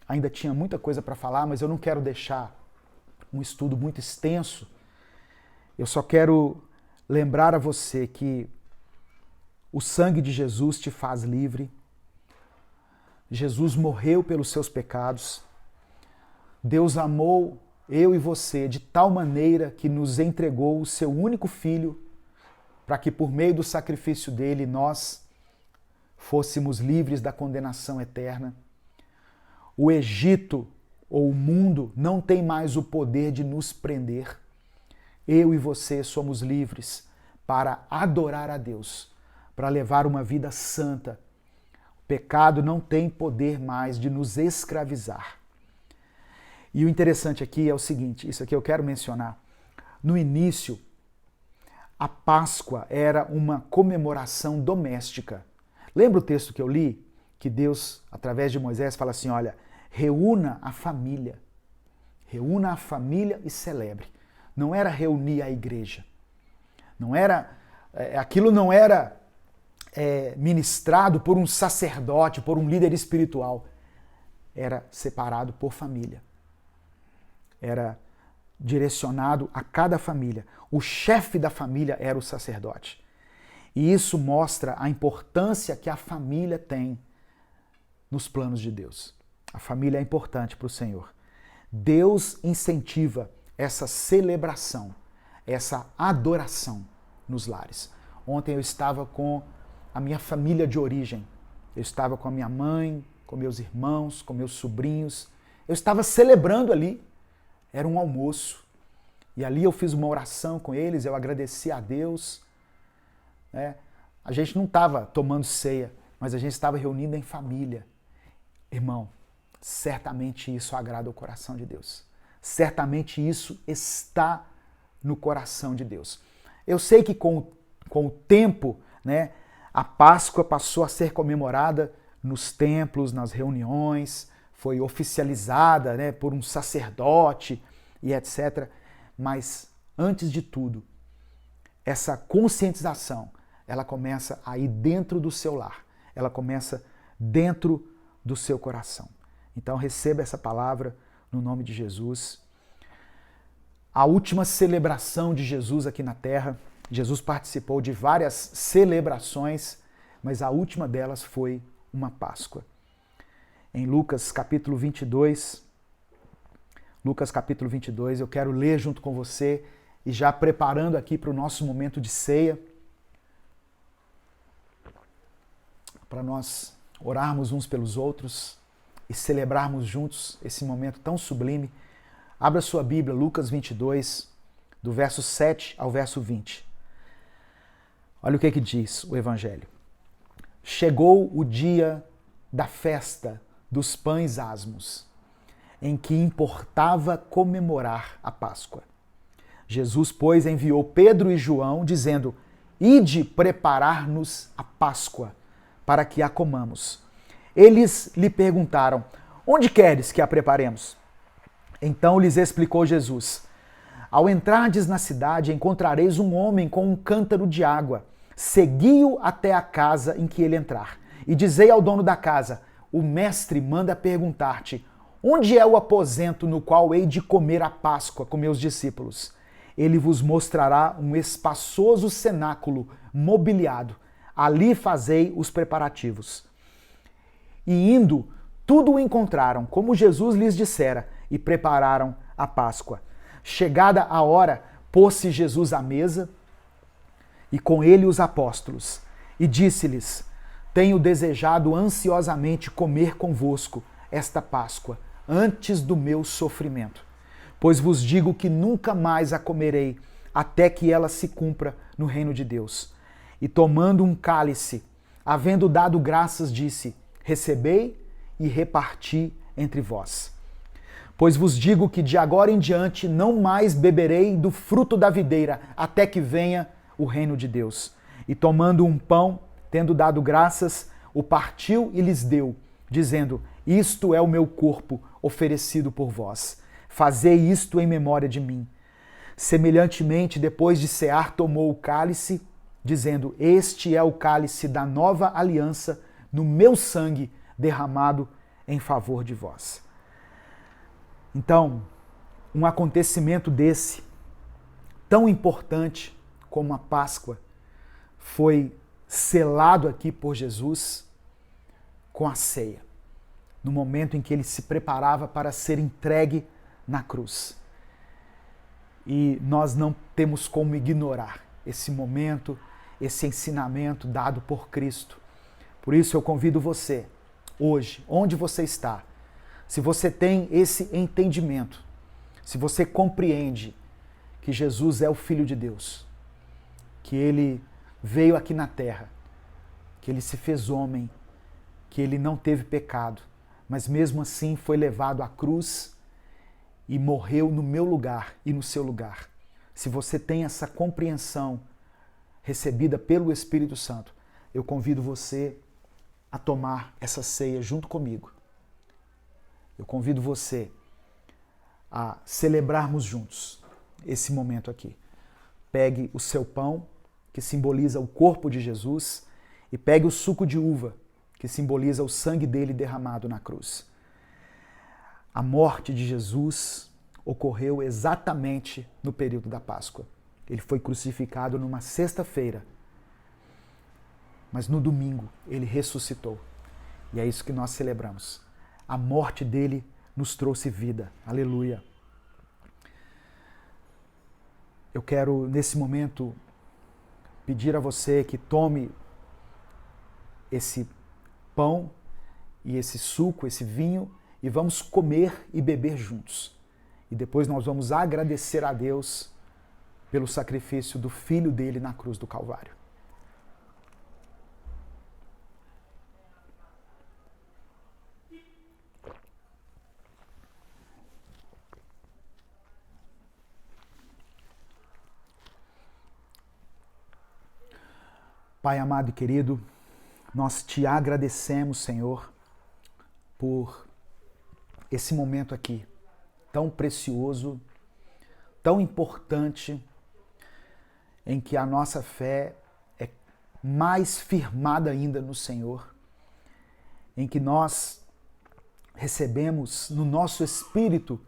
ainda tinha muita coisa para falar, mas eu não quero deixar um estudo muito extenso. Eu só quero lembrar a você que o sangue de Jesus te faz livre. Jesus morreu pelos seus pecados. Deus amou eu e você de tal maneira que nos entregou o seu único filho para que por meio do sacrifício dele nós fôssemos livres da condenação eterna. O Egito ou o mundo não tem mais o poder de nos prender. Eu e você somos livres para adorar a Deus, para levar uma vida santa. O pecado não tem poder mais de nos escravizar. E o interessante aqui é o seguinte, isso aqui eu quero mencionar. No início, a Páscoa era uma comemoração doméstica. Lembra o texto que eu li? Que Deus, através de Moisés, fala assim, olha, reúna a família e celebre. Não era reunir a igreja. Aquilo não era ministrado por um sacerdote, por um líder espiritual. Era separado por família. Era direcionado a cada família. O chefe da família era o sacerdote. E isso mostra a importância que a família tem nos planos de Deus. A família é importante para o Senhor. Deus incentiva essa celebração, essa adoração nos lares. Ontem eu estava com a minha família de origem. Eu estava com a minha mãe, com meus irmãos, com meus sobrinhos. Eu estava celebrando ali. Era um almoço. E ali eu fiz uma oração com eles, eu agradeci a Deus. A gente não estava tomando ceia, mas a gente estava reunido em família. Irmão, certamente isso agrada o coração de Deus. Certamente isso está no coração de Deus. Eu sei que com o tempo, a Páscoa passou a ser comemorada nos templos, nas reuniões, foi oficializada por um sacerdote e etc. Mas, antes de tudo, essa conscientização, ela começa aí dentro do seu lar. Ela começa dentro do seu coração. Então, receba essa palavra no nome de Jesus. A última celebração de Jesus aqui na Terra, Jesus participou de várias celebrações, mas a última delas foi uma Páscoa. Em Lucas capítulo 22, eu quero ler junto com você e já preparando aqui para o nosso momento de ceia, para nós orarmos uns pelos outros e celebrarmos juntos esse momento tão sublime. Abra sua Bíblia, Lucas 22, do verso 7 ao verso 20. Olha o que diz o Evangelho. Chegou o dia da festa dos pães asmos, em que importava comemorar a Páscoa. Jesus, pois, enviou Pedro e João, dizendo, ide preparar-nos a Páscoa, para que a comamos. Eles lhe perguntaram, onde queres que a preparemos? Então lhes explicou Jesus, ao entrardes na cidade, encontrareis um homem com um cântaro de água. Segui-o até a casa em que ele entrar. e dizei ao dono da casa: o mestre manda perguntar-te: onde é o aposento no qual hei de comer a Páscoa com meus discípulos? Ele vos mostrará um espaçoso cenáculo mobiliado. Ali fazei os preparativos. E indo, tudo o encontraram, como Jesus lhes dissera, e prepararam a Páscoa. Chegada a hora, pôs-se Jesus à mesa, e com ele os apóstolos, e disse-lhes: tenho desejado ansiosamente comer convosco esta Páscoa, antes do meu sofrimento. Pois vos digo que nunca mais a comerei, até que ela se cumpra no reino de Deus. E tomando um cálice, havendo dado graças, disse: recebei e reparti entre vós. Pois vos digo que de agora em diante não mais beberei do fruto da videira, até que venha o reino de Deus. E tomando um pão, tendo dado graças, o partiu e lhes deu, dizendo: isto é o meu corpo oferecido por vós. Fazei isto em memória de mim. Semelhantemente, depois de cear, tomou o cálice, dizendo: este é o cálice da nova aliança no meu sangue derramado em favor de vós. Então, um acontecimento desse, tão importante como a Páscoa, foi selado aqui por Jesus com a ceia, no momento em que ele se preparava para ser entregue na cruz. E nós não temos como ignorar esse momento, esse ensinamento dado por Cristo. Por isso eu convido você, hoje, onde você está, se você tem esse entendimento, se você compreende que Jesus é o Filho de Deus, que ele veio aqui na terra, que ele se fez homem, que ele não teve pecado, mas mesmo assim foi levado à cruz e morreu no meu lugar e no seu lugar. Se você tem essa compreensão recebida pelo Espírito Santo, eu convido você a tomar essa ceia junto comigo. Eu convido você a celebrarmos juntos esse momento aqui. Pegue o seu pão, que simboliza o corpo de Jesus, e pegue o suco de uva, que simboliza o sangue dele derramado na cruz. A morte de Jesus ocorreu exatamente no período da Páscoa. Ele foi crucificado numa sexta-feira, mas no domingo ele ressuscitou. E é isso que nós celebramos. A morte dele nos trouxe vida. Aleluia. Eu quero, nesse momento, pedir a você que tome esse pão e esse suco, esse vinho, e vamos comer e beber juntos. E depois nós vamos agradecer a Deus pelo sacrifício do Filho dele na cruz do Calvário. Pai amado e querido, nós te agradecemos, Senhor, por esse momento aqui, tão precioso, tão importante, em que a nossa fé é mais firmada ainda no Senhor, em que nós recebemos no nosso espírito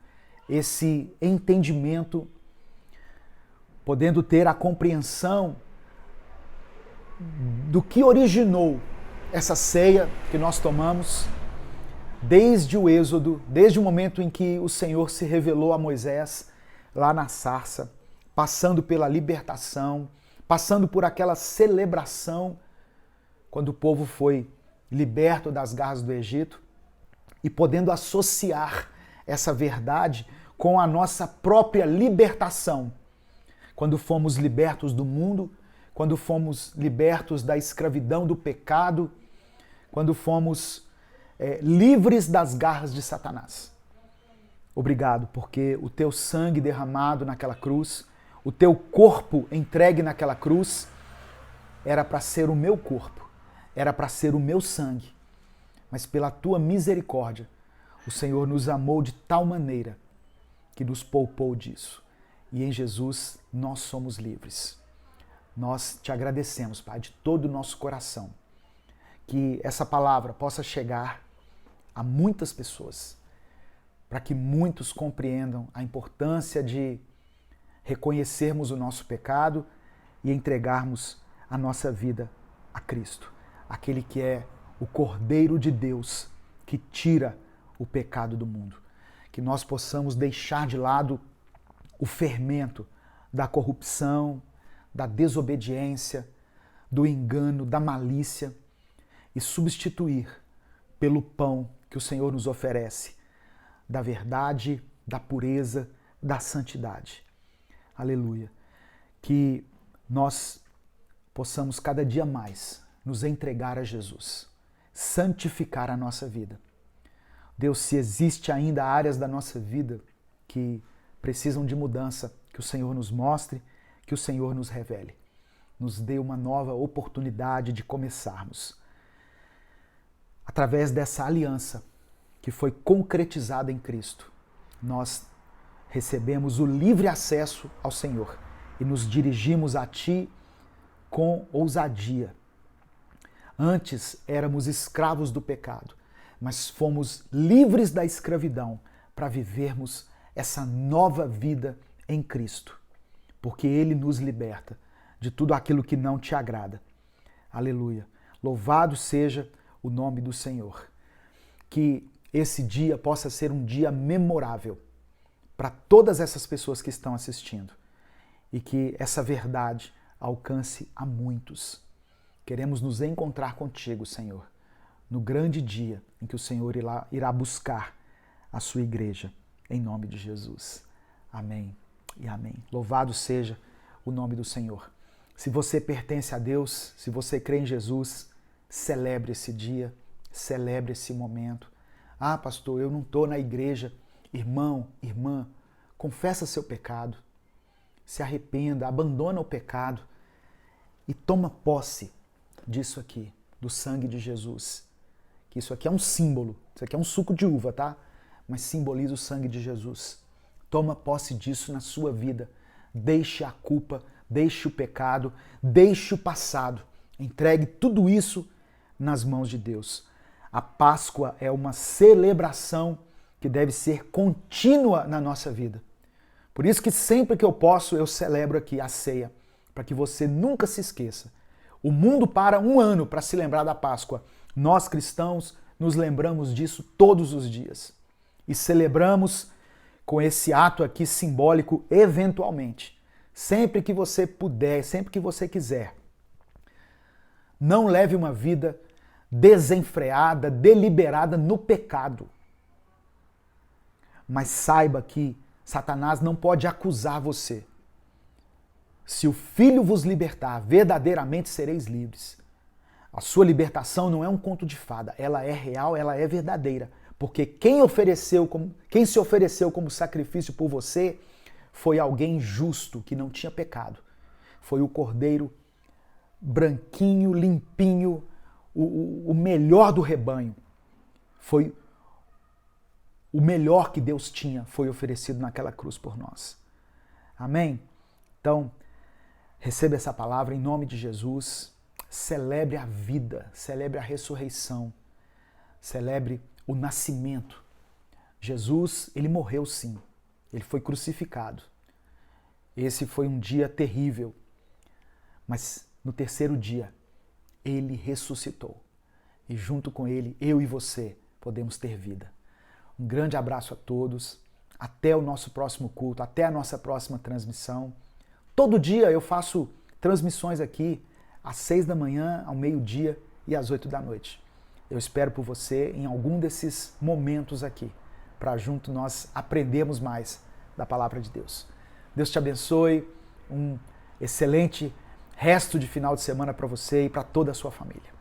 esse entendimento, podendo ter a compreensão do que originou essa ceia que nós tomamos desde o Êxodo, desde o momento em que o Senhor se revelou a Moisés lá na sarça, passando pela libertação, passando por aquela celebração quando o povo foi liberto das garras do Egito e podendo associar essa verdade com a nossa própria libertação, quando fomos libertos do mundo, quando fomos libertos da escravidão do pecado, quando fomos livres das garras de Satanás. Obrigado, porque o teu sangue derramado naquela cruz, o teu corpo entregue naquela cruz, era para ser o meu corpo, era para ser o meu sangue. Mas pela tua misericórdia, o Senhor nos amou de tal maneira que nos poupou disso. E em Jesus nós somos livres. Nós te agradecemos, Pai, de todo o nosso coração. que essa palavra possa chegar a muitas pessoas, para que muitos compreendam a importância de reconhecermos o nosso pecado e entregarmos a nossa vida a Cristo, aquele que é o Cordeiro de Deus que tira o pecado do mundo. Que nós possamos deixar de lado o fermento da corrupção, da desobediência, do engano, da malícia e substituir pelo pão que o Senhor nos oferece, da verdade, da pureza, da santidade. Aleluia. Que nós possamos cada dia mais nos entregar a Jesus, santificar a nossa vida. Deus, se existe ainda áreas da nossa vida que precisam de mudança, que o Senhor nos mostre, que o Senhor nos revele. Nos dê uma nova oportunidade de começarmos. Através dessa aliança que foi concretizada em Cristo, nós recebemos o livre acesso ao Senhor e nos dirigimos a Ti com ousadia. Antes éramos escravos do pecado, mas fomos livres da escravidão para vivermos essa nova vida em Cristo, porque Ele nos liberta de tudo aquilo que não te agrada. Aleluia. Louvado seja o nome do Senhor. Que esse dia possa ser um dia memorável para todas essas pessoas que estão assistindo e que essa verdade alcance a muitos. Queremos nos encontrar contigo, Senhor, no grande dia em que o Senhor irá buscar a sua igreja, em nome de Jesus. Amém e amém. Louvado seja o nome do Senhor. Se você pertence a Deus, se você crê em Jesus, celebre esse dia, celebre esse momento. Ah, pastor, eu não estou na igreja. Irmão, irmã, confessa seu pecado, se arrependa, abandona o pecado e toma posse disso aqui, do sangue de Jesus. Que isso aqui é um símbolo, isso aqui é um suco de uva, tá? Mas simboliza o sangue de Jesus. Toma posse disso na sua vida. Deixe a culpa, deixe o pecado, deixe o passado. Entregue tudo isso nas mãos de Deus. A Páscoa é uma celebração que deve ser contínua na nossa vida. Por isso que sempre que eu posso, eu celebro aqui a ceia, para que você nunca se esqueça. O mundo para um ano para se lembrar da Páscoa. Nós cristãos nos lembramos disso todos os dias. E celebramos com esse ato aqui simbólico eventualmente. Sempre que você puder, sempre que você quiser. Não leve uma vida desenfreada, deliberada no pecado. Mas saiba que Satanás não pode acusar você. Se o Filho vos libertar, verdadeiramente sereis livres. A sua libertação não é um conto de fada, ela é real, ela é verdadeira. Porque quem se ofereceu como sacrifício por você foi alguém justo, que não tinha pecado. Foi o Cordeiro branquinho, limpinho, o melhor do rebanho. Foi o melhor que Deus tinha, foi oferecido naquela cruz por nós. Amém? Então, receba essa palavra em nome de Jesus. Celebre a vida, celebre a ressurreição, celebre o nascimento. Jesus, ele morreu sim, ele foi crucificado. Esse foi um dia terrível, mas no terceiro dia, ele ressuscitou. E junto com ele, eu e você podemos ter vida. Um grande abraço a todos, até o nosso próximo culto, até a nossa próxima transmissão. Todo dia eu faço transmissões aqui, às 6 da manhã, ao meio-dia e às 8 da noite. Eu espero por você em algum desses momentos aqui, para junto nós aprendermos mais da palavra de Deus. Deus te abençoe, um excelente resto de final de semana para você e para toda a sua família.